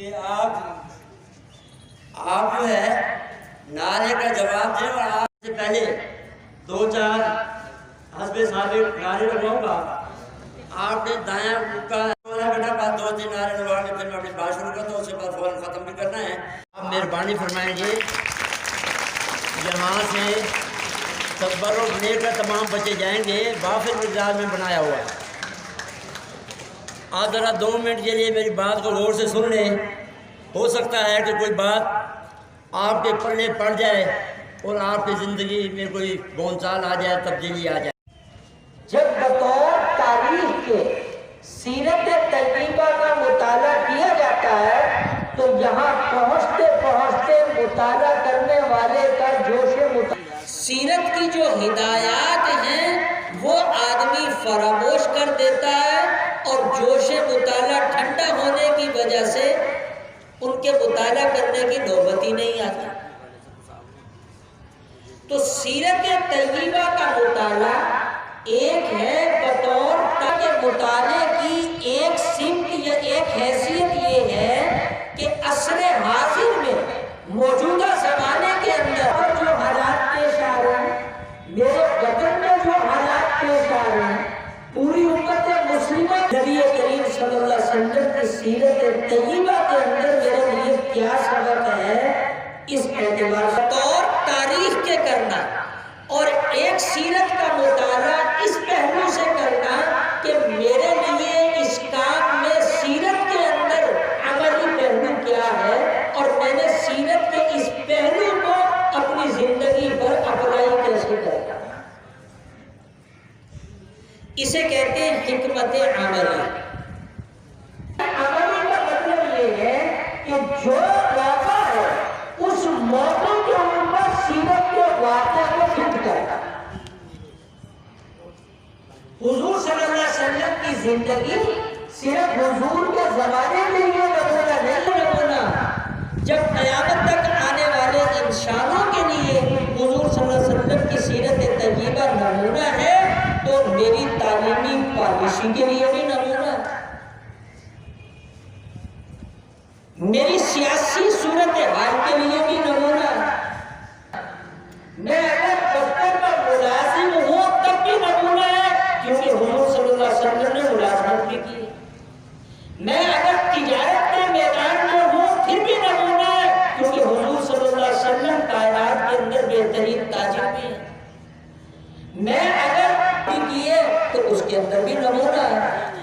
کہ آپ جو ہے نعرے کا جواب دیں، اور آپ سے پہلے دو چار حسب ثابت نعرے لگواؤں گا۔ آپ نے دایاں کا بیٹا بعد دو تین نعرے لگوا کے پھر میں اپنی بات شروع کرتا ہوں، اس کے بعد فوراً ختم بھی کرنا ہے۔ آپ مہربانی فرمائیں گے یہاں سے تصور لے کر تمام بچے جائیں گے، وافر مقدار میں بنایا ہوا ہے۔ آپ ذرا 2 منٹ کے لیے میری بات کو غور سے سن لیں، ہو سکتا ہے کہ کوئی بات آپ کے پلے پڑ جائے اور آپ کی زندگی میں کوئی بونچال آ جائے، تبدیلی آ جائے۔ جب بطور تاریخ کے سیرت طیبہ کا مطالعہ کیا جاتا ہے تو یہاں پہنچتے پہنچتے مطالعہ کرنے والے کا جوش مطالعہ، سیرت کی جو ہدایات ہیں وہ آدمی فراموش کر دیتا ہے، اور جوش مطالعہ ٹھنڈا ہونے کی وجہ سے ان کے مطالعہ کرنے کی نوبت ہی نہیں آتی۔ تو سیرت طیبہ کا مطالعہ ایک ہے بطور تاکہ مطالعے کی ایک سمت یا ایک حیثیت یہ ہے کہ عصر حاضر میں موجودہ زمانے کے اندر جو حالات پیش آ رہے ہیں، میرے وطن میں جو حالات پیش آ رہے ہیں، پوری امت مسلمہ نبی کریم صلی اللہ علیہ وسلم کی سیرت طیبہ کے اندر میرے لیے کیا سبق ہے، اس اعتبار سے طور تاریخ کے کرنا اور ایک سیرت کا مطالعہ اس پہلو سے کرنا کہ میرے لیے اس کام میں سیرت کے اندر عملی پہلو کیا ہے، اور میں نے سیرت کے اس پہلو کو اپنی زندگی پر اپلائی کیسے کرنا۔ اسے کہتے ہیں حکمت عملی۔ عملی کا مطلب یہ ہے کہ جو موقع ہے اس موقع کے اوپر سیرت کے واقعہ کو فٹ کرنا۔ حضور صلی اللہ علیہ وسلم کی زندگی صرف حضور کے زمانے میں یہ نمونہ نہیں، نمونہ جب قیامت تک آنے والے انسانوں کے لیے حضور صلی اللہ علیہ وسلم کی سیرت طیبہ نمونہ ہے، تو میری تعلیمی پالیسی کے لیے بھی نمونہ ہے، میری سیاسی صورتحال کے لیے بھی نمونہ ہے۔ میں اگر دفتر کا ملازم ہوں تب بھی نمونہ ہے، کیونکہ حضور صلی اللہ علیہ وسلم نے ملازمت بھی کی۔ میں اگر تجارت کے میدان میں ہوں پھر بھی نمونہ ہے، کیونکہ حضور صلی اللہ علیہ وسلم کائنات کے اندر بہترین تاجر بھی ہیں۔ میں اگر بھی کیے تو اس کے اندر بھی نمونہ ہے۔